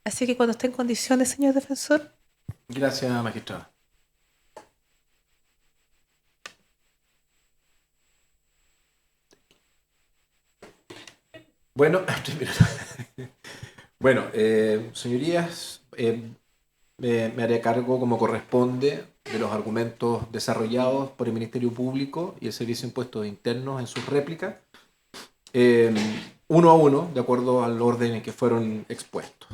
Así que cuando esté en condiciones, señor defensor. Gracias, magistrada. Bueno, bueno, señorías, me haré cargo como corresponde de los argumentos desarrollados por el Ministerio Público y el Servicio de Impuestos Internos en sus réplicas, eh, uno a uno, de acuerdo al orden en que fueron expuestos.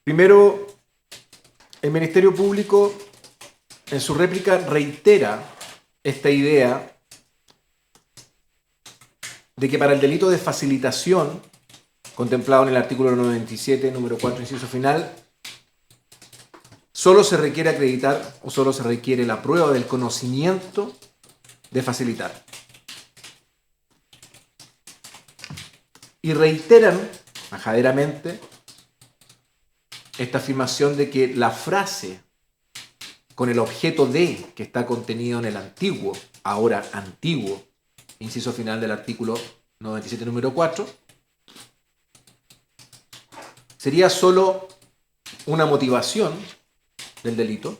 Primero, el Ministerio Público en su réplica reitera esta idea de que para el delito de facilitación, contemplado en el artículo 97, número 4, inciso final, solo se requiere acreditar o solo se requiere la prueba del conocimiento de facilitar. Y reiteran majaderamente esta afirmación de que la frase con el objeto de que está contenido en el antiguo, ahora antiguo, inciso final del artículo 97, número 4, sería solo una motivación del delito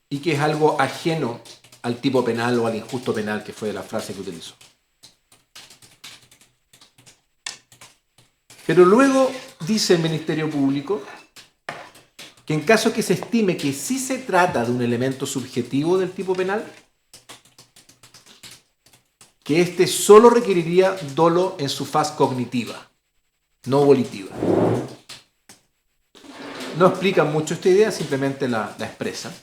y que es algo ajeno al tipo penal o al injusto penal, que fue la frase que utilizó. Pero luego dice el Ministerio Público que en caso que se estime que sí se trata de un elemento subjetivo del tipo penal, que éste solo requeriría dolo en su faz cognitiva, no volitiva. No explican mucho esta idea, simplemente la expresan.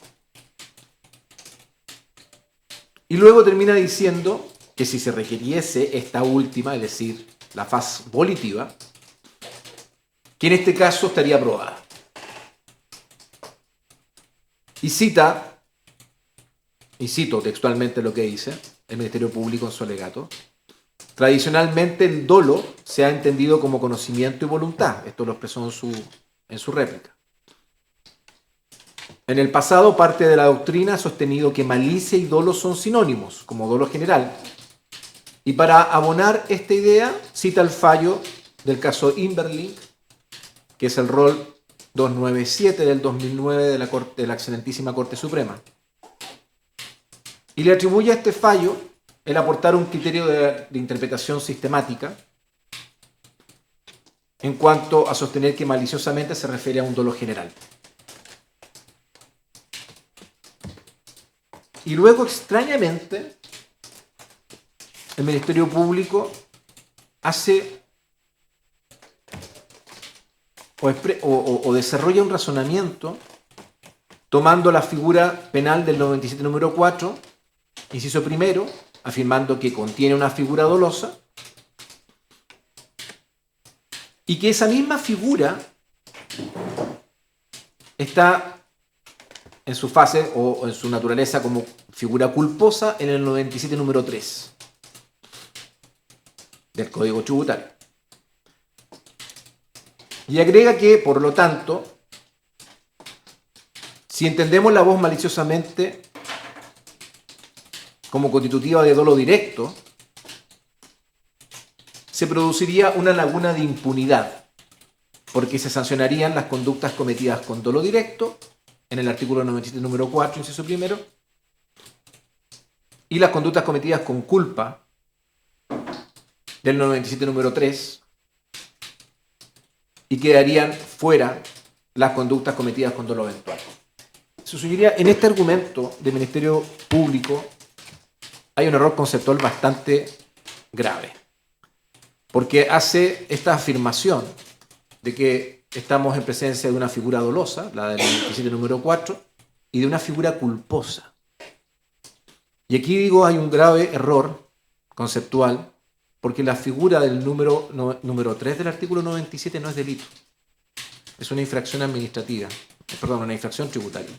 Y luego termina diciendo que si se requiriese esta última, es decir, la faz volitiva, que en este caso estaría aprobada. Y cita, y cito textualmente lo que dice el Ministerio Público en su alegato: tradicionalmente el dolo se ha entendido como conocimiento y voluntad. Esto lo expresó en su réplica. En el pasado, parte de la doctrina ha sostenido que malicia y dolo son sinónimos, como dolo general. Y para abonar esta idea, cita el fallo del caso Imberlink, que es el rol 297 del 2009 de la excelentísima Corte Suprema. Y le atribuye a este fallo el aportar un criterio de interpretación sistemática en cuanto a sostener que maliciosamente se refiere a un dolo general. Y luego, extrañamente, el Ministerio Público hace o desarrolla un razonamiento tomando la figura penal del 97 número 4, inciso primero, afirmando que contiene una figura dolosa y que esa misma figura está en su fase o en su naturaleza como figura culposa en el 97 número 3 del Código Tributario. Y agrega que, por lo tanto, si entendemos la voz maliciosamente como constitutiva de dolo directo, se produciría una laguna de impunidad, porque se sancionarían las conductas cometidas con dolo directo, en el artículo 97 número 4, inciso primero, y las conductas cometidas con culpa, del 97 número 3, y quedarían fuera las conductas cometidas con dolo eventual. Se sugeriría, en este argumento del Ministerio Público hay un error conceptual bastante grave, porque hace esta afirmación de que estamos en presencia de una figura dolosa, la del 97 número 4, y de una figura culposa. Y aquí digo, hay un grave error conceptual, porque la figura del número 3 del artículo 97 no es delito. Es una infracción administrativa, perdón, una infracción tributaria.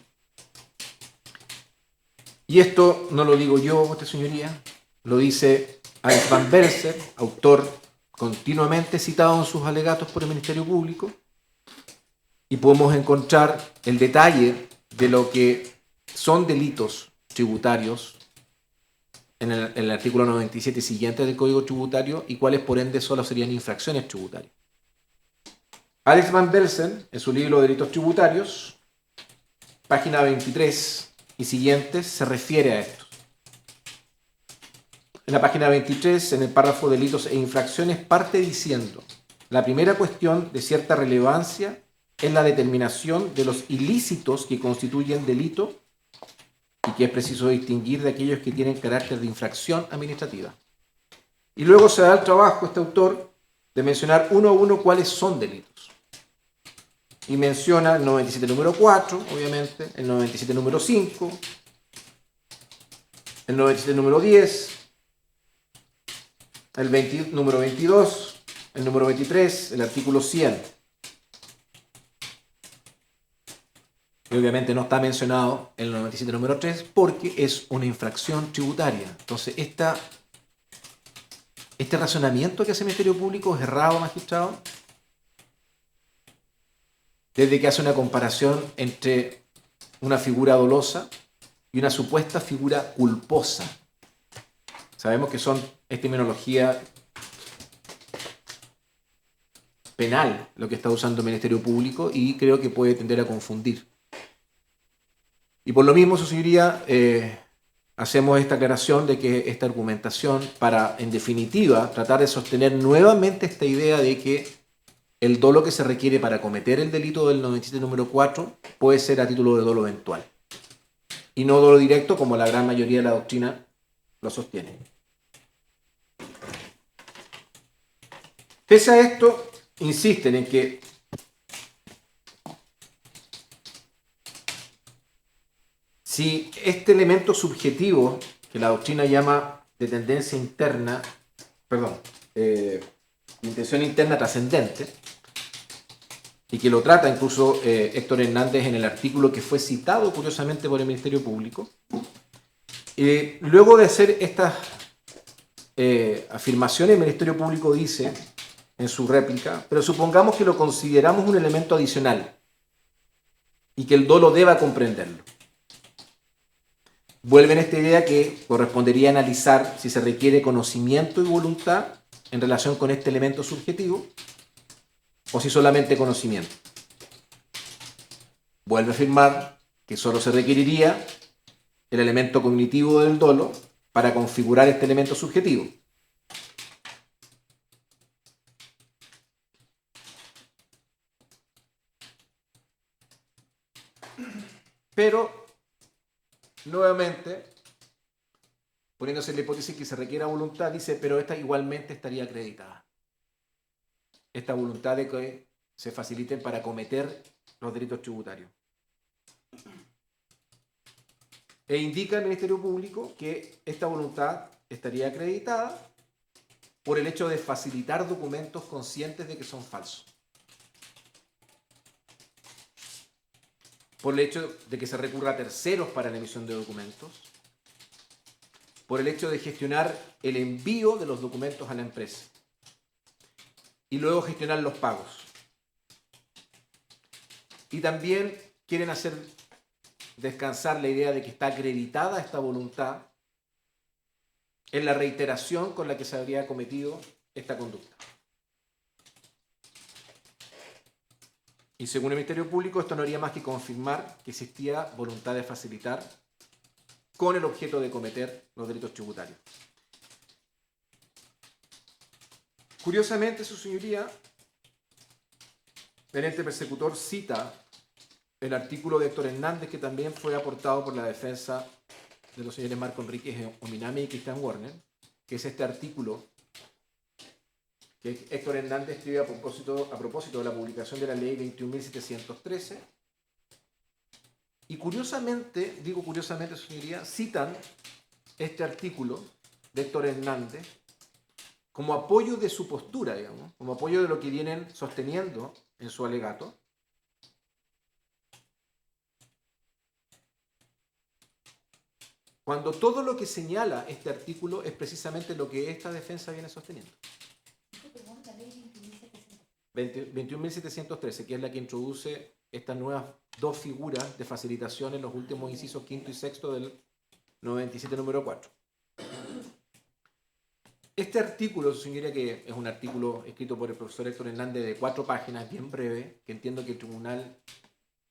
Y esto no lo digo yo, vuestra señoría, lo dice Alex Van Belser, autor continuamente citado en sus alegatos por el Ministerio Público, y podemos encontrar el detalle de lo que son delitos tributarios en el artículo 97 siguiente del Código Tributario y cuáles por ende solo serían infracciones tributarias. Alex Van Belsen, en su libro Delitos Tributarios, página 23 y siguientes, se refiere a esto. En la página 23, en el párrafo Delitos e infracciones, parte diciendo: la primera cuestión de cierta relevancia es la determinación de los ilícitos que constituyen delito y que es preciso distinguir de aquellos que tienen carácter de infracción administrativa. Y luego se da el trabajo, este autor, de mencionar uno a uno cuáles son delitos. Y menciona el 97 número 4, obviamente, el 97 número 5, el 97 número 10, el número 22, el número 23, el artículo 100. Y obviamente no está mencionado el 97 número 3 porque es una infracción tributaria. Entonces, este razonamiento que hace el Ministerio Público es errado, magistrado, desde que hace una comparación entre una figura dolosa y una supuesta figura culposa. Sabemos que es terminología penal lo que está usando el Ministerio Público y creo que puede tender a confundir. Y por lo mismo, su señoría, hacemos esta aclaración de que esta argumentación para, en definitiva, tratar de sostener nuevamente esta idea de que el dolo que se requiere para cometer el delito del 97 número 4 puede ser a título de dolo eventual y no dolo directo, como la gran mayoría de la doctrina lo sostiene. Pese a esto, insisten en que si este elemento subjetivo, que la doctrina llama de tendencia interna, intención interna trascendente, y que lo trata incluso Héctor Hernández en el artículo que fue citado curiosamente por el Ministerio Público, luego de hacer estas afirmaciones, el Ministerio Público dice en su réplica: pero supongamos que lo consideramos un elemento adicional y que el dolo deba comprenderlo. Vuelve en esta idea que correspondería analizar si se requiere conocimiento y voluntad en relación con este elemento subjetivo o si solamente conocimiento. Vuelve a afirmar que solo se requeriría el elemento cognitivo del dolo para configurar este elemento subjetivo. Pero nuevamente, poniéndose en la hipótesis que se requiera voluntad, dice: pero esta igualmente estaría acreditada. Esta voluntad de que se faciliten para cometer los delitos tributarios. E indica el Ministerio Público que esta voluntad estaría acreditada por el hecho de facilitar documentos conscientes de que son falsos. Por el hecho de que se recurra a terceros para la emisión de documentos, por el hecho de gestionar el envío de los documentos a la empresa y luego gestionar los pagos. Y también quieren hacer descansar la idea de que está acreditada esta voluntad en la reiteración con la que se habría cometido esta conducta. Y según el Ministerio Público, esto no haría más que confirmar que existía voluntad de facilitar con el objeto de cometer los delitos tributarios. Curiosamente, su señoría, el ente persecutor cita el artículo de Héctor Hernández, que también fue aportado por la defensa de los señores Marco Enríquez Ominami y Cristian Warner, que es este artículo que Héctor Hernández escribe a propósito de la publicación de la ley 21.713. Y curiosamente, digo curiosamente, su señoría, citan este artículo de Héctor Hernández como apoyo de su postura, digamos, como apoyo de lo que vienen sosteniendo en su alegato. Cuando todo lo que señala este artículo es precisamente lo que esta defensa viene sosteniendo. 21.713, que es la que introduce estas nuevas dos figuras de facilitación en los últimos incisos quinto y sexto del 97 número 4. Este artículo, su señoría, que es un artículo escrito por el profesor Héctor Hernández de 4 páginas, bien breve, que entiendo que el tribunal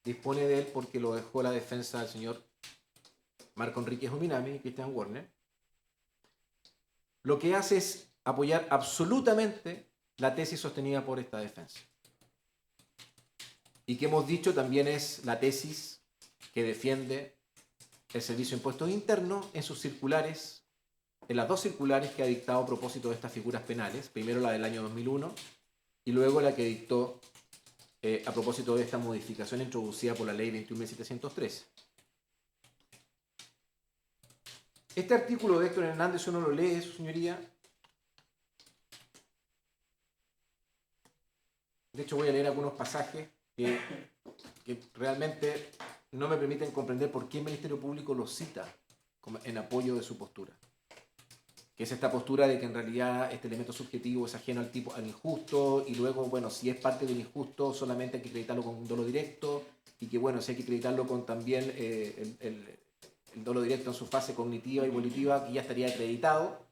dispone de él porque lo dejó la defensa del señor Marco Enrique Jominami y Christian Warner, lo que hace es apoyar absolutamente la tesis sostenida por esta defensa. Y que hemos dicho también es la tesis que defiende el Servicio de Impuestos Internos en sus circulares, en las 2 circulares que ha dictado a propósito de estas figuras penales, primero la del año 2001 y luego la que dictó a propósito de esta modificación introducida por la ley 21.713. Este artículo de Héctor Hernández, uno lo lee, su señoría. De hecho, voy a leer algunos pasajes que realmente no me permiten comprender por qué el Ministerio Público lo cita en apoyo de su postura. Que es esta postura de que en realidad este elemento subjetivo es ajeno al injusto, y luego, bueno, si es parte del injusto, solamente hay que acreditarlo con un dolo directo, y que, bueno, si hay que acreditarlo con también el dolo directo en su fase cognitiva y volitiva, que ya estaría acreditado.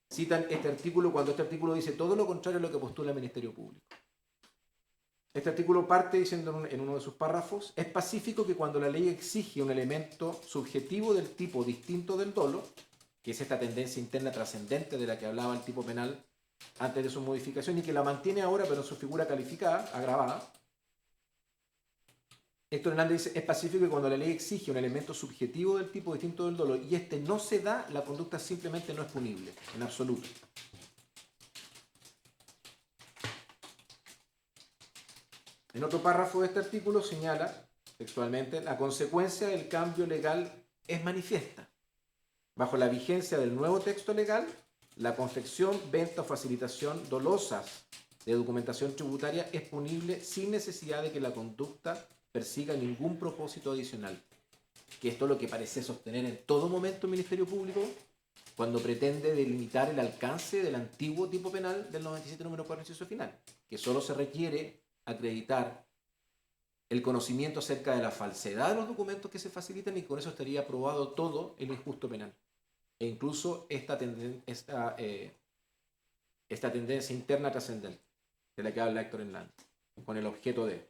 Citan este artículo cuando este artículo dice todo lo contrario a lo que postula el Ministerio Público. Este artículo parte diciendo en uno de sus párrafos: es pacífico que cuando la ley exige un elemento subjetivo del tipo distinto del dolo, que es esta tendencia interna trascendente de la que hablaba el tipo penal antes de su modificación y que la mantiene ahora pero en su figura calificada, agravada, Héctor Hernández dice: es pacífico que cuando la ley exige un elemento subjetivo del tipo distinto del dolo y este no se da, la conducta simplemente no es punible, en absoluto. En otro párrafo de este artículo señala textualmente: la consecuencia del cambio legal es manifiesta. Bajo la vigencia del nuevo texto legal, la confección, venta o facilitación dolosas de documentación tributaria es punible sin necesidad de que la conducta persiga ningún propósito adicional. Que esto es lo que parece sostener en todo momento el Ministerio Público cuando pretende delimitar el alcance del antiguo tipo penal del 97 número 4 inciso final, que solo se requiere acreditar el conocimiento acerca de la falsedad de los documentos que se facilitan y con eso estaría aprobado todo el injusto penal. E incluso esta tendencia interna trascendente de la que habla Héctor Hernández, con el objeto de...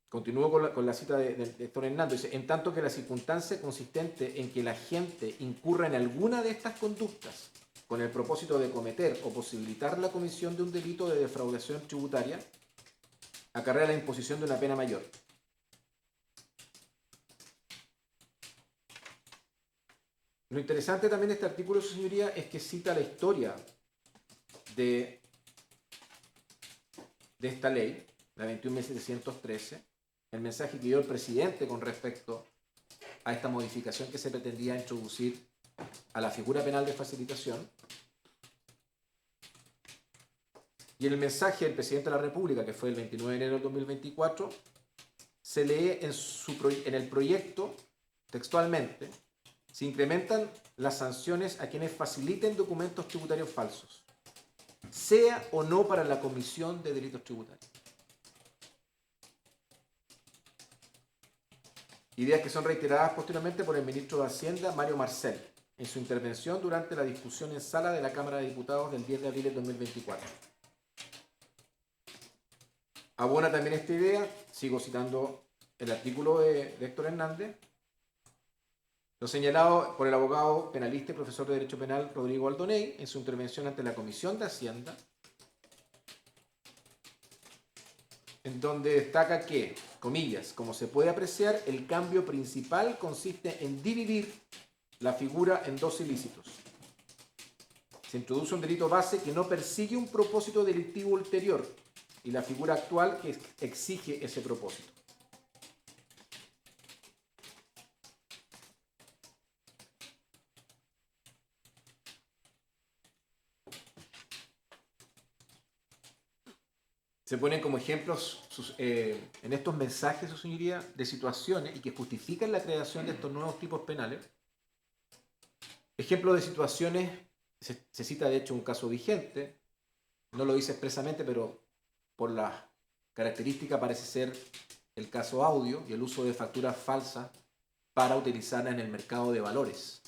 Continúo con la cita de Héctor Hernández. Dice: en tanto que la circunstancia consistente en que la gente incurra en alguna de estas conductas con el propósito de cometer o posibilitar la comisión de un delito de defraudación tributaria, acarrea la imposición de una pena mayor. Lo interesante también de este artículo, su señoría, es que cita la historia de esta ley, la 21.713, el mensaje que dio el presidente con respecto a esta modificación que se pretendía introducir a la figura penal de facilitación. Y el mensaje del presidente de la República, que fue el 29 de enero del 2024, se lee en el proyecto textualmente: se incrementan las sanciones a quienes faciliten documentos tributarios falsos, sea o no para la comisión de delitos tributarios. Ideas que son reiteradas posteriormente por el ministro de Hacienda, Mario Marcel, en su intervención durante la discusión en sala de la Cámara de Diputados del 10 de abril del 2024. Abona también esta idea, sigo citando el artículo de Héctor Hernández, lo señalado por el abogado penalista y profesor de Derecho Penal Rodrigo Aldoney en su intervención ante la Comisión de Hacienda, en donde destaca que, comillas, como se puede apreciar, el cambio principal consiste en dividir la figura en 2 ilícitos. Se introduce un delito base que no persigue un propósito delictivo ulterior y la figura actual que exige ese propósito. Se ponen como ejemplos en estos mensajes, su señoría, de situaciones y que justifican la creación de estos nuevos tipos penales. Ejemplo de situaciones, se cita de hecho un caso vigente, no lo dice expresamente, pero por la característica parece ser el caso audio y el uso de facturas falsas para utilizarla en el mercado de valores,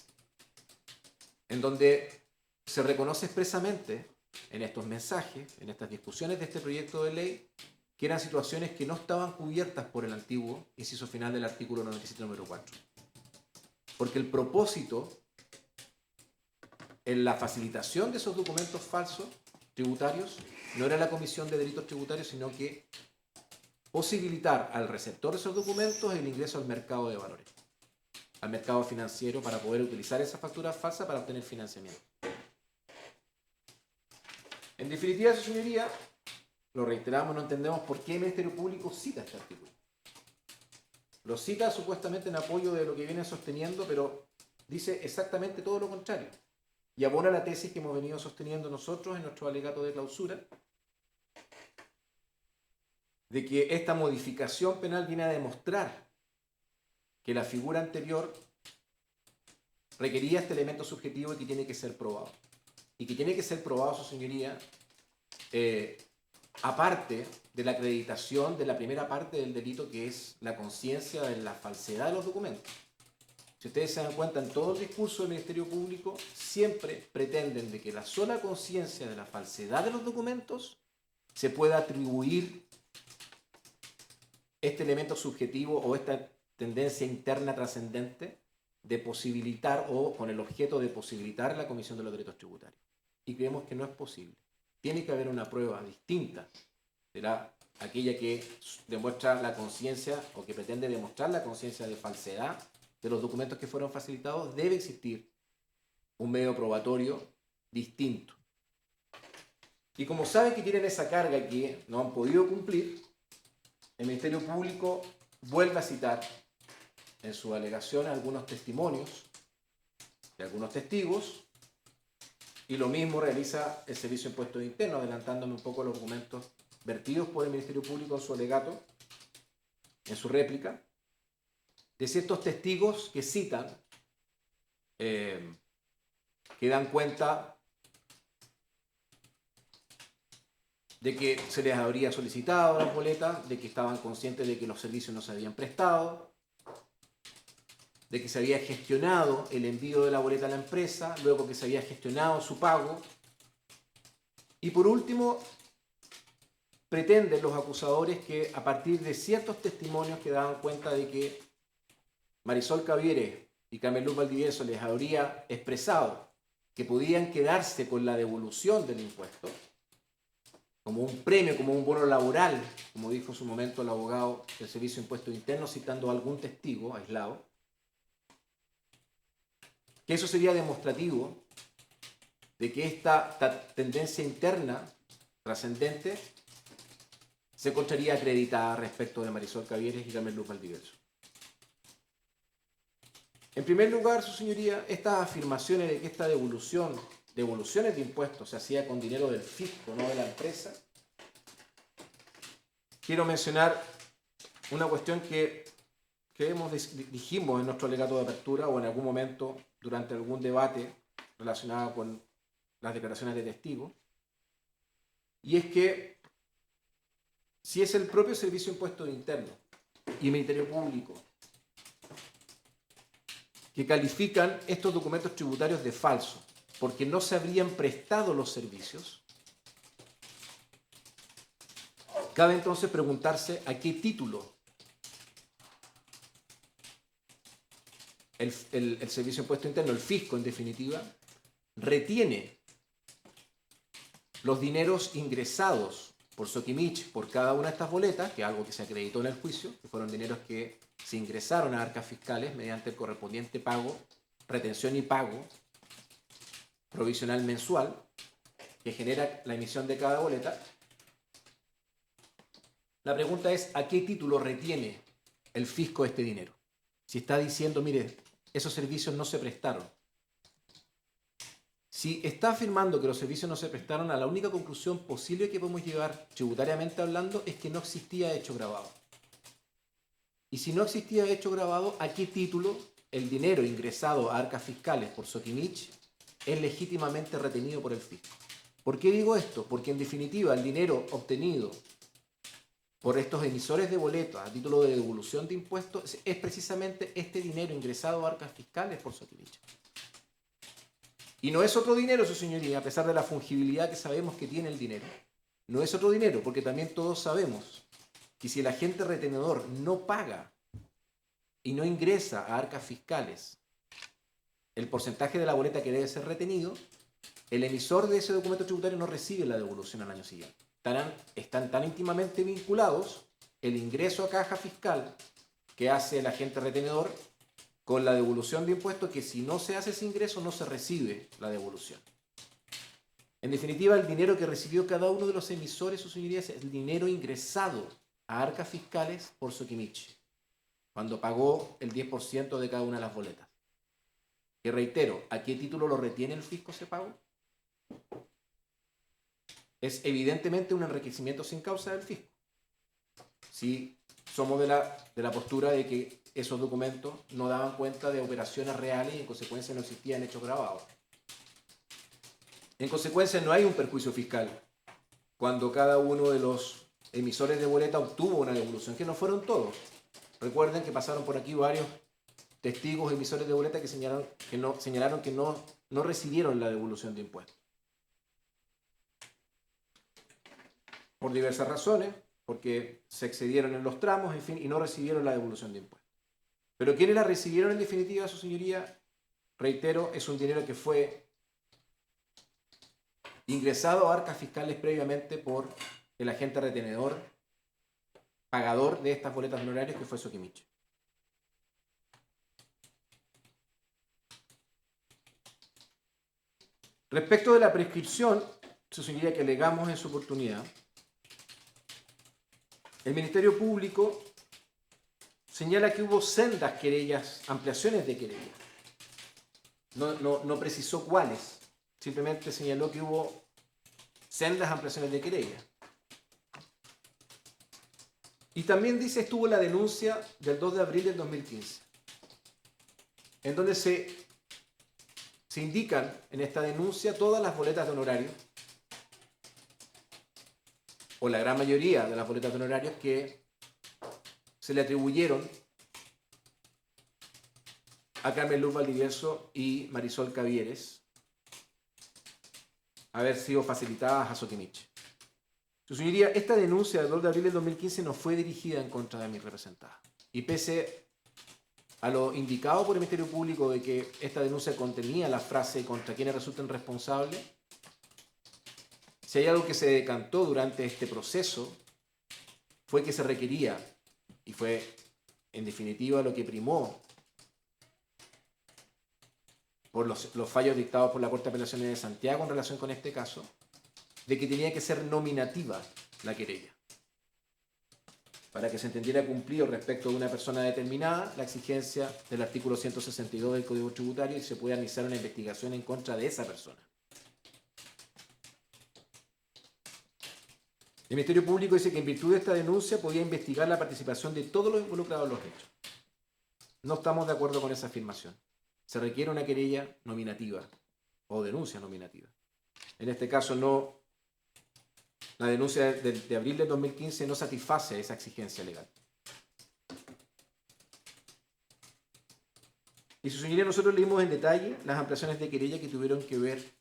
en donde se reconoce expresamente en estos mensajes, en estas discusiones de este proyecto de ley, que eran situaciones que no estaban cubiertas por el antiguo inciso final del artículo 97 número 4. Porque el propósito en la facilitación de esos documentos falsos tributarios no era la comisión de delitos tributarios, sino que posibilitar al receptor de esos documentos el ingreso al mercado de valores, al mercado financiero, para poder utilizar esa factura falsa para obtener financiamiento. En definitiva, su señoría, lo reiteramos, no entendemos por qué el Ministerio Público cita este artículo. Lo cita supuestamente en apoyo de lo que viene sosteniendo, pero dice exactamente todo lo contrario. Y abona la tesis que hemos venido sosteniendo nosotros en nuestro alegato de clausura, de que esta modificación penal viene a demostrar que la figura anterior requería este elemento subjetivo y que tiene que ser probado. Y que tiene que ser probado, su señoría, aparte de la acreditación de la primera parte del delito, que es la conciencia de la falsedad de los documentos. Si ustedes se dan cuenta, en todo el discurso del Ministerio Público siempre pretenden de que la sola conciencia de la falsedad de los documentos se pueda atribuir este elemento subjetivo o esta tendencia interna trascendente de posibilitar o con el objeto de posibilitar la comisión de los delitos tributarios. Y creemos que no es posible. Tiene que haber una prueba distinta. Será aquella que demuestra la conciencia o que pretende demostrar la conciencia de falsedad de los documentos que fueron facilitados. Debe existir un medio probatorio distinto. Y como saben que tienen esa carga que no han podido cumplir, el Ministerio Público vuelve a citar en su alegación algunos testimonios de algunos testigos, y lo mismo realiza el Servicio de Impuestos Internos, adelantándome un poco los documentos vertidos por el Ministerio Público en su alegato, en su réplica, de ciertos testigos que citan, que dan cuenta de que se les habría solicitado las boletas, de que estaban conscientes de que los servicios no se habían prestado, de que se había gestionado el envío de la boleta a la empresa, luego que se había gestionado su pago. Y por último, pretenden los acusadores que a partir de ciertos testimonios que daban cuenta de que Marisol Cavieres y Carmen Luz Valdivieso les habría expresado que podían quedarse con la devolución del impuesto, como un premio, como un bono laboral, como dijo en su momento el abogado del Servicio de Impuestos Internos, citando a algún testigo aislado, que eso sería demostrativo de que esta tendencia interna trascendente se encontraría acreditada respecto de Marisol Cavieres y Carmen Luz Valdivieso. En primer lugar, su señoría, estas afirmaciones de que esta devoluciones de impuestos se hacía con dinero del fisco, no de la empresa, quiero mencionar una cuestión que dijimos en nuestro alegato de apertura o en algún momento durante algún debate relacionado con las declaraciones de testigos, y es que si es el propio Servicio de Impuestos Internos y el Ministerio Público que califican estos documentos tributarios de falsos porque no se habrían prestado los servicios, cabe entonces preguntarse a qué título el Servicio de Impuestos Internos, el fisco en definitiva, retiene los dineros ingresados por Soquimich por cada una de estas boletas, que es algo que se acreditó en el juicio, que fueron dineros que se ingresaron a arcas fiscales mediante el correspondiente pago, retención y pago provisional mensual que genera la emisión de cada boleta. La pregunta es, ¿a qué título retiene el fisco este dinero? Si está diciendo, mire, esos servicios no se prestaron. Si está afirmando que los servicios no se prestaron, a la única conclusión posible que podemos llegar tributariamente hablando es que no existía hecho grabado. Y si no existía hecho grabado, ¿a qué título el dinero ingresado a arcas fiscales por Soquimich es legítimamente retenido por el fisco? ¿Por qué digo esto? Porque en definitiva el dinero obtenido por estos emisores de boletos a título de devolución de impuestos es precisamente este dinero ingresado a arcas fiscales por Soquimich. Y no es otro dinero, su señoría, a pesar de la fungibilidad que sabemos que tiene el dinero. No es otro dinero, porque también todos sabemos que si el agente retenedor no paga y no ingresa a arcas fiscales el porcentaje de la boleta que debe ser retenido, el emisor de ese documento tributario no recibe la devolución al año siguiente. Están tan íntimamente vinculados el ingreso a caja fiscal que hace el agente retenedor con la devolución de impuestos, que si no se hace ese ingreso no se recibe la devolución. En definitiva, el dinero que recibió cada uno de los emisores, su señoría, es el dinero ingresado a arcas fiscales por Soquimich, cuando pagó el 10% de cada una de las boletas. Y reitero, ¿a qué título lo retiene el fisco ese pago? Es evidentemente un enriquecimiento sin causa del fisco. Si somos de la postura de que esos documentos no daban cuenta de operaciones reales y en consecuencia no existían hechos grabados. En consecuencia no hay un perjuicio fiscal cuando cada uno de los emisores de boleta obtuvo una devolución, que no fueron todos. Recuerden que pasaron por aquí varios testigos emisores de boleta que señalaron que no recibieron la devolución de impuestos. Por diversas razones, porque se excedieron en los tramos, en fin, y no recibieron la devolución de impuestos. Pero quienes la recibieron en definitiva, su señoría, reitero, es un dinero que fue ingresado a arcas fiscales previamente por el agente retenedor, pagador de estas boletas de honorarios, que fue Soquimich. Respecto de la prescripción, su señoría, que alegamos en su oportunidad, el Ministerio Público señala que hubo sendas querellas, ampliaciones de querellas. No precisó cuáles, simplemente señaló que hubo sendas ampliaciones de querellas. Y también dice, estuvo la denuncia del 2 de abril del 2015, en donde se indican en esta denuncia todas las boletas de honorarios, o la gran mayoría de las boletas de honorarios que se le atribuyeron a Carmen Luz Valdivieso y Marisol Cavieres haber sido facilitadas a Soquimich. Su señoría, esta denuncia del 2 de abril del 2015 no fue dirigida en contra de mi representada. Y pese a lo indicado por el Ministerio Público de que esta denuncia contenía la frase contra quienes resulten responsables, si hay algo que se decantó durante este proceso, fue que se requería, y fue en definitiva lo que primó por los fallos dictados por la Corte de Apelaciones de Santiago en relación con este caso, de que tenía que ser nominativa la querella, para que se entendiera cumplido respecto de una persona determinada la exigencia del artículo 162 del Código Tributario y se pueda iniciar una investigación en contra de esa persona. El Ministerio Público dice que en virtud de esta denuncia podía investigar la participación de todos los involucrados en los hechos. No estamos de acuerdo con esa afirmación. Se requiere una querella nominativa o denuncia nominativa. En este caso la denuncia de abril del 2015 no satisface esa exigencia legal. Y su señoría, nosotros leímos en detalle las ampliaciones de querella que tuvieron que ver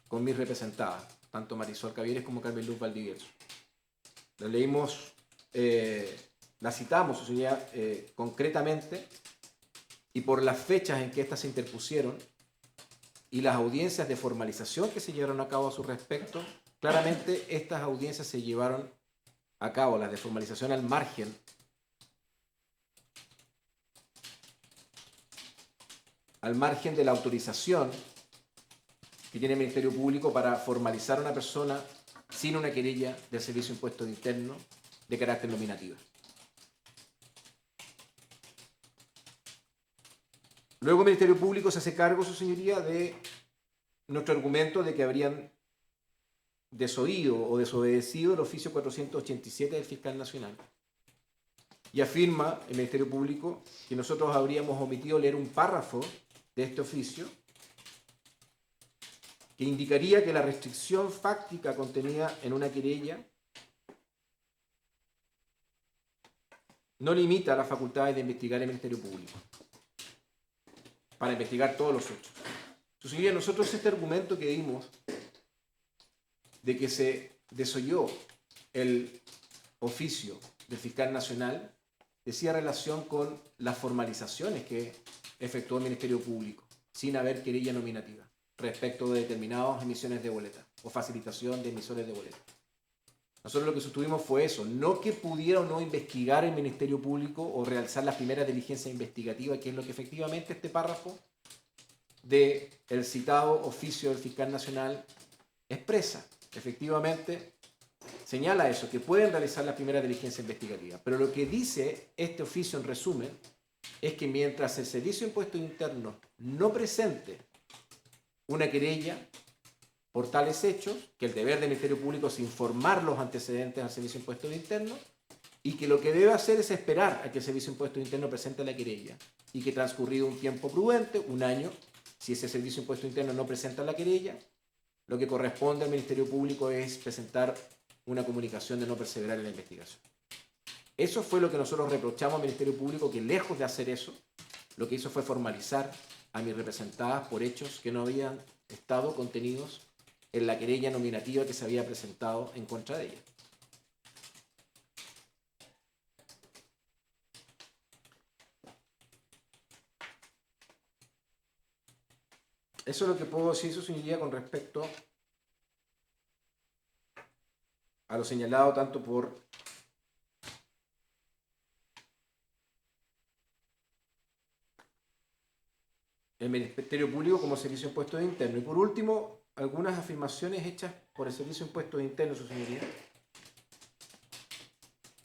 con mis representadas, tanto Marisol Cavieres como Carmen Luz Valdivieso. Las leímos, las citamos, su señoría, concretamente, y por las fechas en que éstas se interpusieron y las audiencias de formalización que se llevaron a cabo a su respecto, claramente estas audiencias se llevaron a cabo, las de formalización, al margen de la autorización que tiene el Ministerio Público para formalizar a una persona sin una querella del Servicio de Impuestos Internos de carácter nominativa. Luego el Ministerio Público se hace cargo, su señoría, de nuestro argumento de que habrían desoído o desobedecido el oficio 487 del Fiscal Nacional. Y afirma el Ministerio Público que nosotros habríamos omitido leer un párrafo de este oficio que indicaría que la restricción fáctica contenida en una querella no limita las facultades de investigar el Ministerio Público para investigar todos los hechos. Su señoría, nosotros este argumento que dimos de que se desoyó el oficio del fiscal nacional decía relación con las formalizaciones que efectuó el Ministerio Público sin haber querella nominativa respecto de determinadas emisiones de boleta o facilitación de emisores de boleta. Nosotros lo que sostuvimos fue eso, no que pudiera o no investigar el Ministerio Público o realizar las primeras diligencias investigativas, que es lo que efectivamente este párrafo del citado oficio del fiscal nacional expresa. Efectivamente señala eso, que pueden realizar las primeras diligencias investigativas. Pero lo que dice este oficio en resumen es que mientras el Servicio de Impuestos Internos no presente una querella por tales hechos, que el deber del Ministerio Público es informar los antecedentes al Servicio de Impuestos Internos y que lo que debe hacer es esperar a que el Servicio de Impuestos Internos presente la querella y que transcurrido un tiempo prudente, un año, si ese Servicio de Impuestos Internos no presenta la querella, lo que corresponde al Ministerio Público es presentar una comunicación de no perseverar en la investigación. Eso fue lo que nosotros reprochamos al Ministerio Público, que lejos de hacer eso, lo que hizo fue formalizar a mis representadas por hechos que no habían estado contenidos en la querella nominativa que se había presentado en contra de ella. Eso es lo que puedo decir, su señoría, con respecto a lo señalado tanto por el Ministerio Público como el Servicio de Impuestos Internos. Y por último, algunas afirmaciones hechas por el Servicio de Impuestos Internos, su señoría.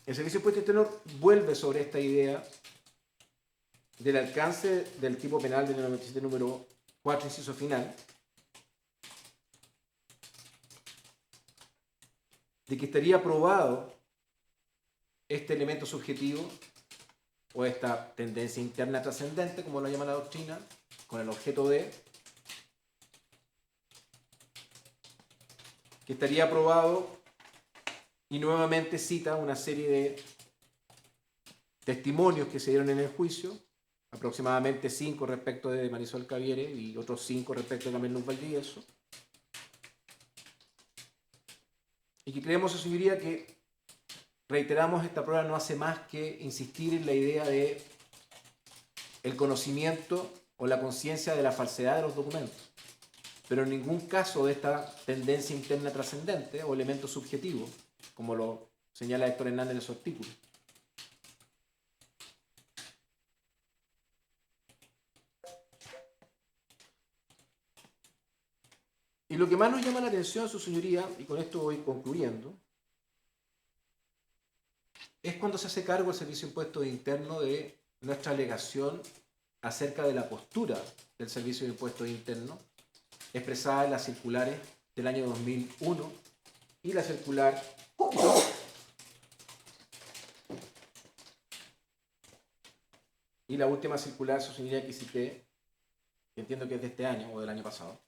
El Servicio de Impuestos Internos vuelve sobre esta idea del alcance del tipo penal del 97 número 4, inciso final, de que estaría probado este elemento subjetivo o esta tendencia interna trascendente, como lo llama la doctrina, con el objeto de, que estaría probado, y nuevamente cita una serie de testimonios que se dieron en el juicio, aproximadamente 5 respecto de Marisol Caviere y otros 5 respecto de Carmen Luz Valdivieso, y que creemos, su señoría, que reiteramos, esta prueba no hace más que insistir en la idea de el conocimiento o la conciencia de la falsedad de los documentos, pero en ningún caso de esta tendencia interna trascendente o elemento subjetivo, como lo señala Héctor Hernández en su artículo. Y lo que más nos llama la atención, su señoría, y con esto voy concluyendo, es cuando se hace cargo el Servicio de Impuestos Internos de nuestra alegación acerca de la postura del Servicio de Impuestos Internos expresada en las circulares del año 2001 y la circular y la última circular, su señoría, que cité, que entiendo que es de este año o del año pasado,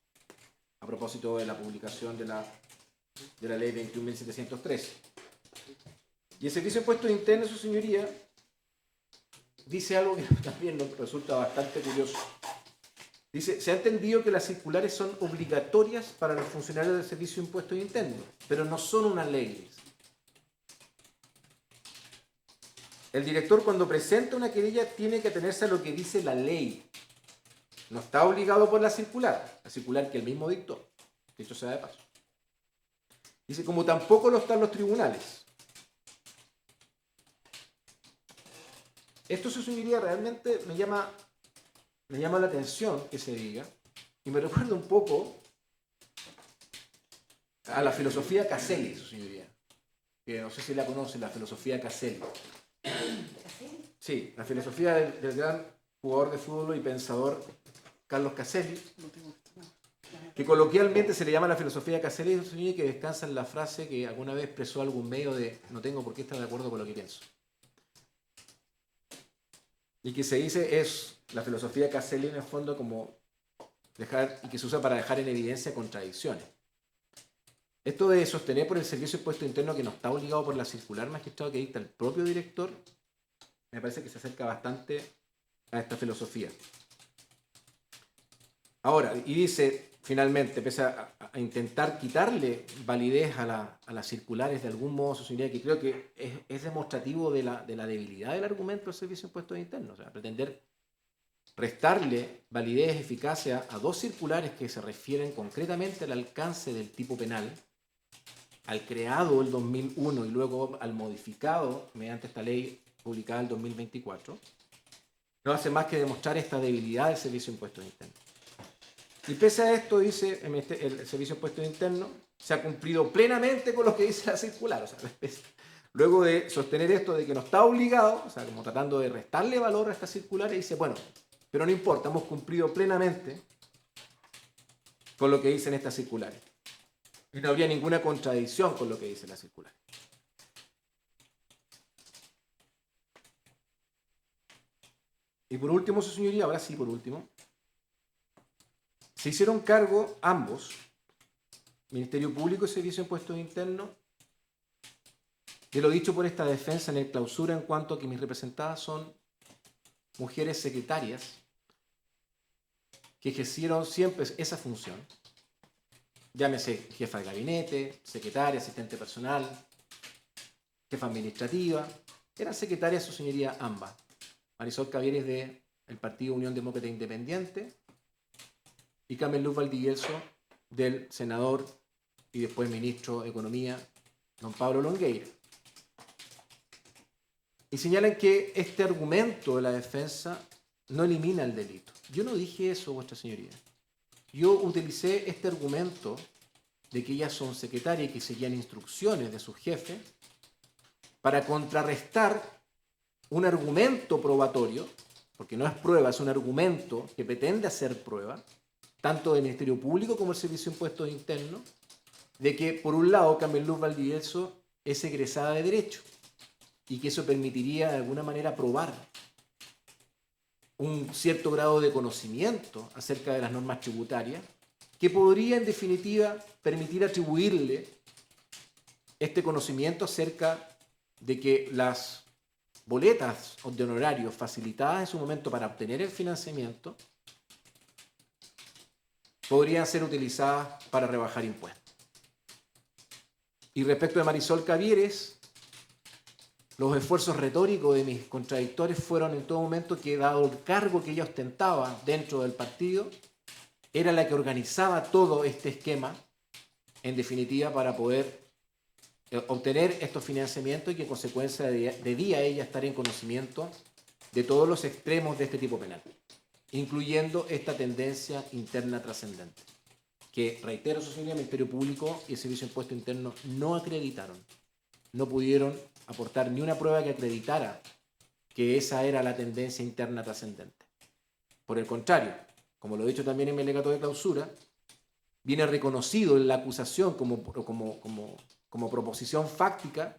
a propósito de la publicación de la ley 21.713. Y el Servicio de Impuestos Internos, su señoría, dice algo que también nos resulta bastante curioso. Dice, se ha entendido que las circulares son obligatorias para los funcionarios del Servicio de Impuestos Internos, pero no son una ley. El director, cuando presenta una querella, tiene que atenerse a lo que dice la ley. No está obligado por la circular que él mismo dictó, dicho sea de paso. Dice, como tampoco lo están los tribunales. Esto, su señoría, realmente me llama la atención que se diga, y me recuerda un poco a la filosofía Caselli, su señoría, que no sé si la conoce, la filosofía Caselli. Sí, la filosofía del gran jugador de fútbol y pensador Carlos Caselli, que coloquialmente se le llama la filosofía Caselli, su señoría, que descansa en la frase que alguna vez expresó algún medio de no tengo por qué estar de acuerdo con lo que pienso. Y que se dice es la filosofía Caselli en el fondo como dejar, y que se usa para dejar en evidencia contradicciones. Esto de sostener por el Servicio de Impuestos Internos que no está obligado por la circular, magistrado, que dicta el propio director, me parece que se acerca bastante a esta filosofía. Ahora, y dice, finalmente, empieza a intentar quitarle validez a las circulares de algún modo, su señoría, que creo que es demostrativo de la debilidad del argumento del Servicio de Impuestos Internos. O sea, pretender restarle validez, eficacia a dos circulares que se refieren concretamente al alcance del tipo penal, al creado el 2001 y luego al modificado mediante esta ley publicada el 2024, no hace más que demostrar esta debilidad del Servicio de Impuestos Internos. Y pese a esto, dice el Servicio de Impuestos Internos, se ha cumplido plenamente con lo que dice la circular. O sea, luego de sostener esto de que no está obligado, o sea, como tratando de restarle valor a esta circular, dice, bueno, pero no importa, hemos cumplido plenamente con lo que dicen estas circulares. Y no habría ninguna contradicción con lo que dice la circular. Y por último, su señoría, ahora sí, por último, se hicieron cargo ambos, Ministerio Público y Servicio de Impuestos Internos, de lo dicho por esta defensa en el clausura en cuanto a que mis representadas son mujeres secretarias que ejercieron siempre esa función. Llámese jefa de gabinete, secretaria, asistente personal, jefa administrativa. Eran secretarias, su señoría, ambas. Marisol Cavieres del Partido Unión Demócrata Independiente y Carmen Luz Valdivielso del senador y después ministro de Economía, don Pablo Longueira. Y señalan que este argumento de la defensa no elimina el delito. Yo no dije eso, vuestra señoría. Yo utilicé este argumento de que ellas son secretarias y que seguían instrucciones de su jefe para contrarrestar un argumento probatorio, porque no es prueba, es un argumento que pretende hacer prueba, tanto del Ministerio Público como del Servicio de Impuestos Internos, de que, por un lado, Carmen Luz Valdivielso es egresada de Derecho y que eso permitiría de alguna manera probar un cierto grado de conocimiento acerca de las normas tributarias, que podría, en definitiva, permitir atribuirle este conocimiento acerca de que las boletas de honorarios facilitadas en su momento para obtener el financiamiento podrían ser utilizadas para rebajar impuestos. Y respecto de Marisol Cavieres, los esfuerzos retóricos de mis contradictores fueron en todo momento que, dado el cargo que ella ostentaba dentro del partido, era la que organizaba todo este esquema, en definitiva, para poder obtener estos financiamientos y que en consecuencia debía ella estar en conocimiento de todos los extremos de este tipo penal, incluyendo esta tendencia interna trascendente, que, reitero, su señoría, el Ministerio Público y el Servicio de Impuestos Internos no acreditaron, no pudieron aportar ni una prueba que acreditara que esa era la tendencia interna trascendente. Por el contrario, como lo he dicho también en mi alegato de clausura, viene reconocido en la acusación como proposición fáctica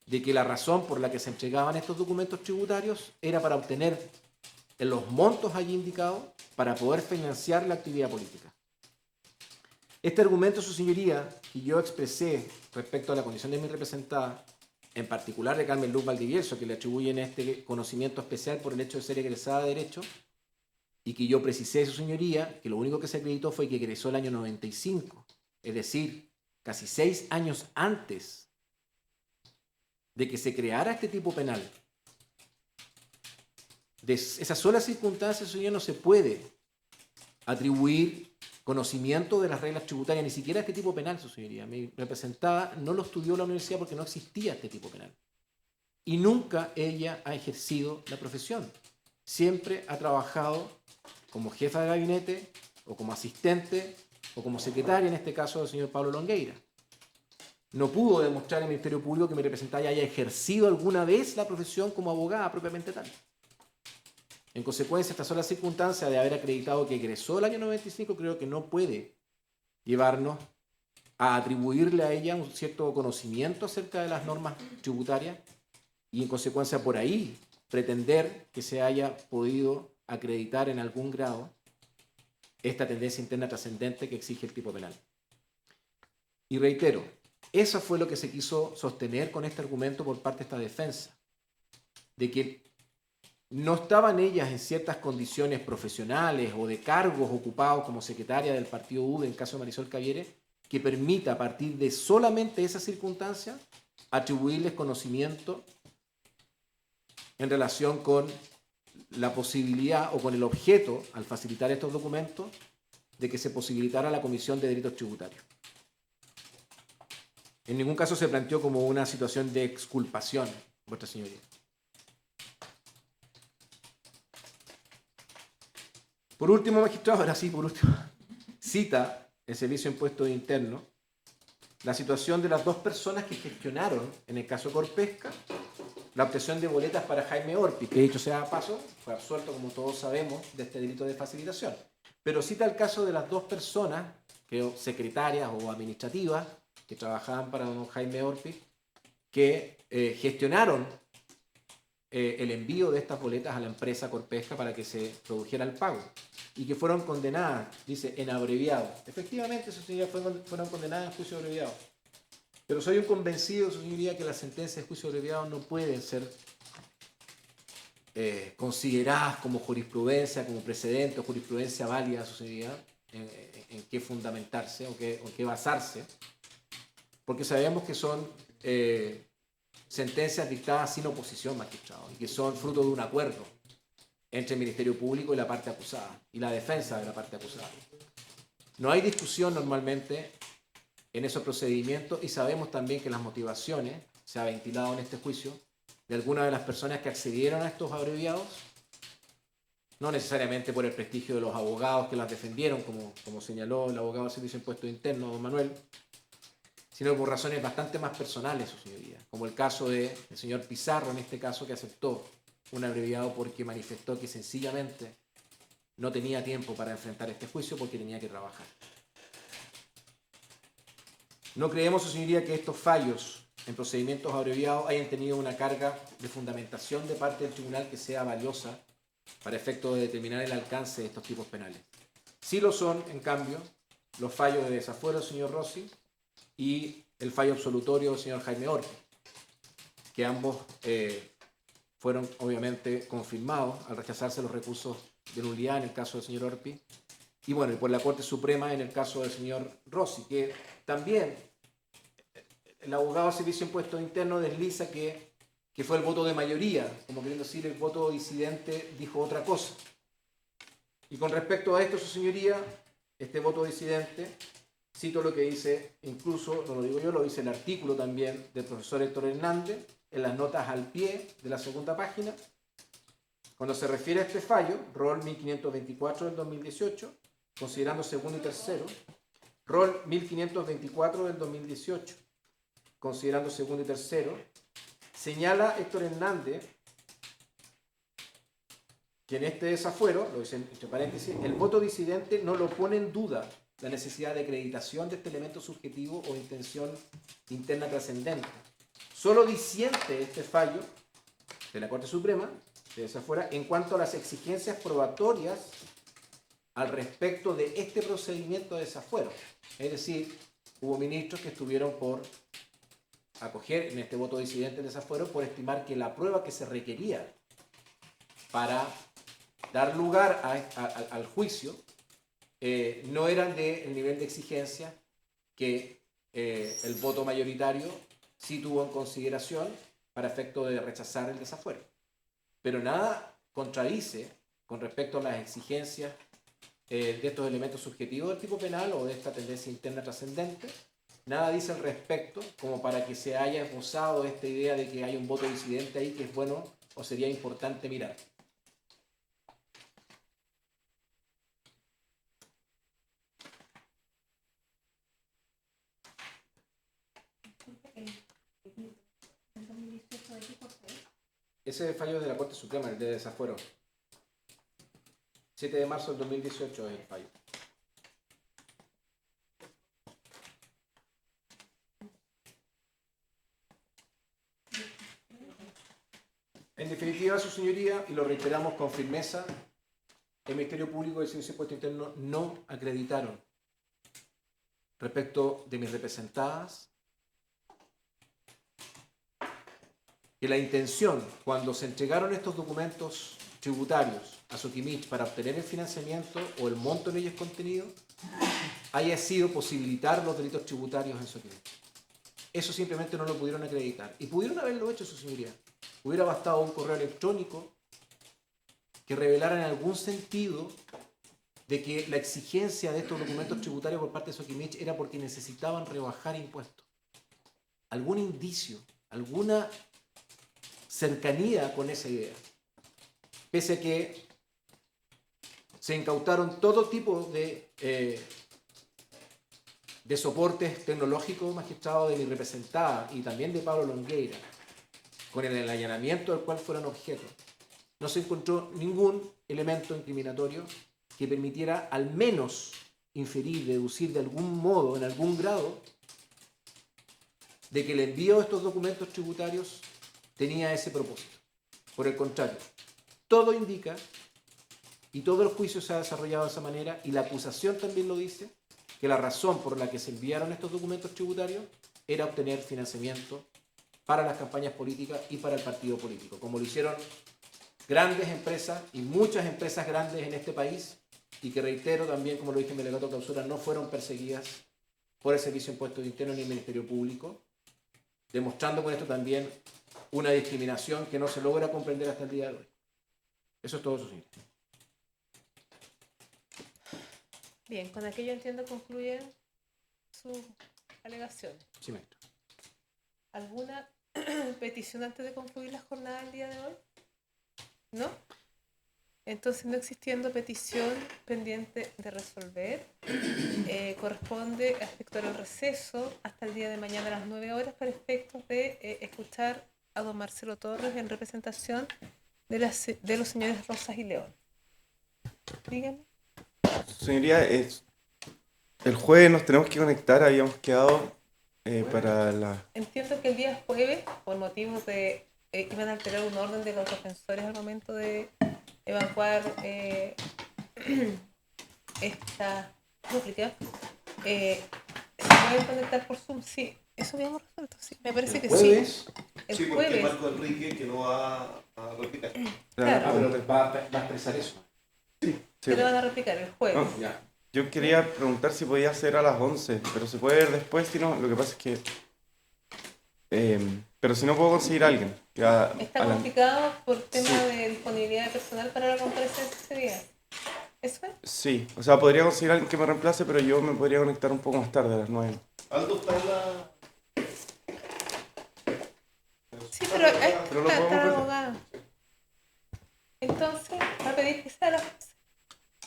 de que la razón por la que se entregaban estos documentos tributarios era para obtener los montos allí indicados para poder financiar la actividad política. Este argumento, su señoría, que yo expresé respecto a la condición de mi representada, en particular de Carmen Luz Valdivielso, que le atribuyen este conocimiento especial por el hecho de ser egresada de Derecho, y que yo precisé, su señoría, que lo único que se acreditó fue que egresó el año 95, es decir, casi 6 años antes de que se creara este tipo penal. De esa sola circunstancia, su señoría, no se puede atribuir conocimiento de las reglas tributarias, ni siquiera este tipo penal, su señoría. Mi representada no lo estudió en la universidad porque no existía este tipo penal. Y nunca ella ha ejercido la profesión. Siempre ha trabajado como jefa de gabinete, o como asistente, o como secretaria, en este caso del señor Pablo Longueira. No pudo demostrar en el Ministerio Público que mi representante haya ejercido alguna vez la profesión como abogada propiamente tal. En consecuencia, esta sola circunstancia de haber acreditado que egresó el año 95 creo que no puede llevarnos a atribuirle a ella un cierto conocimiento acerca de las normas tributarias y en consecuencia por ahí pretender que se haya podido acreditar en algún grado esta tendencia interna trascendente que exige el tipo penal. Y reitero, eso fue lo que se quiso sostener con este argumento por parte de esta defensa, de que no estaban ellas en ciertas condiciones profesionales o de cargos ocupados como secretaria del partido UDE, en caso de Marisol Cavieres, que permita a partir de solamente esas circunstancias atribuirles conocimiento en relación con la posibilidad o con el objeto, al facilitar estos documentos, de que se posibilitara la comisión de delitos tributarios. En ningún caso se planteó como una situación de exculpación, vuestra señoría. Por último, magistrado, ahora sí, por último, cita el Servicio de Impuestos Internos la situación de las dos personas que gestionaron, en el caso Corpesca, la obtención de boletas para Jaime Orpi, que dicho sea de paso, fue absuelto, como todos sabemos, de este delito de facilitación. Pero cita el caso de las dos personas, creo, secretarias o administrativas, que trabajaban para don Jaime Orpi, que gestionaron el envío de estas boletas a la empresa Corpesca para que se produjera el pago y que fueron condenadas, dice, en abreviado. Efectivamente, sus señorías fueron condenadas en juicio abreviado. Pero soy un convencido, su señoría, que las sentencias de juicio abreviado no pueden ser consideradas como jurisprudencia, como precedente o jurisprudencia válida, su señoría, en qué fundamentarse o qué basarse, porque sabemos que son sentencias dictadas sin oposición, magistrado, y que son fruto de un acuerdo entre el Ministerio Público y la parte acusada, y la defensa de la parte acusada. No hay discusión normalmente en esos procedimientos, y sabemos también que las motivaciones, se ha ventilado en este juicio, de algunas de las personas que accedieron a estos abreviados, no necesariamente por el prestigio de los abogados que las defendieron, como señaló el abogado del Servicio de Impuestos Internos, don Manuel, sino por razones bastante más personales, su señoría, como el caso del señor Pizarro, en este caso, que aceptó un abreviado porque manifestó que sencillamente no tenía tiempo para enfrentar este juicio porque tenía que trabajar. No creemos, su señoría, que estos fallos en procedimientos abreviados hayan tenido una carga de fundamentación de parte del tribunal que sea valiosa para efecto de determinar el alcance de estos tipos penales. Sí lo son, en cambio, los fallos de desafuero del señor Rossi y el fallo absolutorio del señor Jaime Orpi, que ambos fueron obviamente confirmados al rechazarse los recursos de nulidad en el caso del señor Orpi, y bueno, y por la Corte Suprema en el caso del señor Rossi, que también el abogado del Servicio de Impuestos Internos desliza que fue el voto de mayoría, como queriendo decir el voto disidente dijo otra cosa. Y con respecto a esto, su señoría, este voto disidente, cito lo que dice, incluso, no lo digo yo, lo dice el artículo también del profesor Héctor Hernández, en las notas al pie de la segunda página, cuando se refiere a este fallo, rol 1524 del 2018, considerando segundo y tercero, rol 1524 del 2018, considerando segundo y tercero, señala Héctor Hernández que en este desafuero, lo dice entre paréntesis, el voto disidente no lo pone en duda la necesidad de acreditación de este elemento subjetivo o intención interna trascendente. Solo disiente este fallo de la Corte Suprema de desafuero en cuanto a las exigencias probatorias al respecto de este procedimiento de desafuero. Es decir, hubo ministros que estuvieron por acoger en este voto disidente de desafuero por estimar que la prueba que se requería para dar lugar al juicio no eran del nivel de exigencia que el voto mayoritario sí tuvo en consideración para efecto de rechazar el desafuero. Pero nada contradice con respecto a las exigencias de estos elementos subjetivos del tipo penal o de esta tendencia interna trascendente. Nada dice al respecto como para que se haya esbozado esta idea de que hay un voto disidente ahí que es bueno o sería importante mirar. Ese es el fallo de la Corte Suprema, el de desafuero. 7 de marzo del 2018 es el fallo. En definitiva, su señoría, y lo reiteramos con firmeza, el Ministerio Público y el Servicio de Impuestos Internos no acreditaron respecto de mis representadas que la intención, cuando se entregaron estos documentos tributarios a Soquimich para obtener el financiamiento o el monto en ellos contenido haya sido posibilitar los delitos tributarios en Soquimich. Eso simplemente no lo pudieron acreditar. Y pudieron haberlo hecho, su señoría. Hubiera bastado un correo electrónico que revelara en algún sentido de que la exigencia de estos documentos tributarios por parte de Soquimich era porque necesitaban rebajar impuestos. Algún indicio, alguna cercanía con esa idea. Pese a que se incautaron todo tipo de soportes tecnológicos, magistrado, de mi representada y también de Pablo Longueira, con el allanamiento del cual fueron objeto, no se encontró ningún elemento incriminatorio que permitiera al menos inferir, deducir de algún modo, en algún grado, de que el envío de estos documentos tributarios tenía ese propósito. Por el contrario, todo indica, y todo el juicio se ha desarrollado de esa manera, y la acusación también lo dice, que la razón por la que se enviaron estos documentos tributarios era obtener financiamiento para las campañas políticas y para el partido político, como lo hicieron grandes empresas y muchas empresas grandes en este país, y que reitero también, como lo dije en mi alegato clausura, no fueron perseguidas por el Servicio de Impuestos Internos ni el Ministerio Público, demostrando con esto también una discriminación que no se logra comprender hasta el día de hoy. Eso es todo, su señor. Bien, con aquello entiendo concluyen sus alegaciones. Sí, maestro. ¿Alguna petición antes de concluir la jornada del día de hoy? ¿No? Entonces, no existiendo petición pendiente de resolver, corresponde efectuar el receso hasta el día de mañana a las 9 horas para efectos de escuchar a don Marcelo Torres en representación de los señores Rosas y León. Dígame. Señoría, el jueves nos tenemos que conectar, habíamos quedado para la... Entiendo que el día jueves, por motivos de... iban a alterar un orden de los defensores al momento de evacuar esta réplica. ¿Se pueden conectar por Zoom? Sí, eso habíamos resuelto, sí. Me parece que ¿Jueves? sí. El Sí, porque jueves. Marco Enrique que no va a replicar. Claro. Ah, pero va a expresar eso. ¿Qué le van a replicar? El jueves. No, Ya. yo quería preguntar si podía ser a las 11, pero se puede ver después, si no, lo que pasa es que... pero si no puedo conseguir a alguien. Está complicado por tema de disponibilidad de personal para la comparecencia ese día. ¿Eso es? Sí, o sea, podría conseguir a alguien que me reemplace, pero yo me podría conectar un poco más tarde, a las 9. Aldo está en la... Sí, pero ahí Pero lo está podemos el ver. abogado. Entonces, va a pedir que sea a las 11.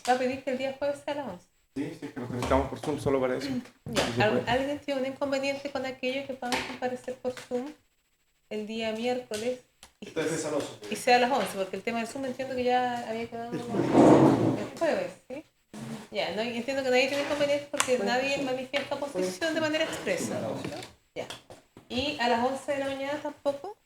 Va a pedir que el día jueves sea a las 11. Sí, sí, que nos conectamos por Zoom solo para eso. Ya. Sí, se puede. ¿Alguien tiene un inconveniente con aquello que puedan comparecer por Zoom el día miércoles Está en Cesanoso. y sea a las 11? Porque el tema del Zoom entiendo que ya había quedado el jueves, ¿sí? Ya, no, entiendo que nadie tiene inconveniente porque nadie manifiesta oposición de manera expresa, ¿no? Ya. ¿Y a las 11 de la mañana tampoco?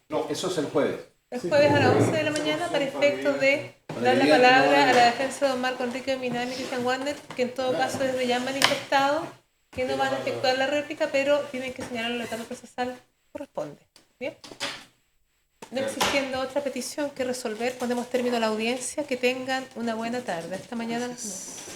No, eso es el jueves. El jueves a las 11 de la mañana para efectos de dar la palabra a la defensa de don Marco Enrique Minami y Cristian Wander, que en todo caso desde ya han manifestado que no van a efectuar la réplica, pero tienen que señalar la etapa procesal corresponde. ¿Bien? No existiendo otra petición que resolver, ponemos término a la audiencia. Que tengan una buena tarde. Hasta mañana a las 9.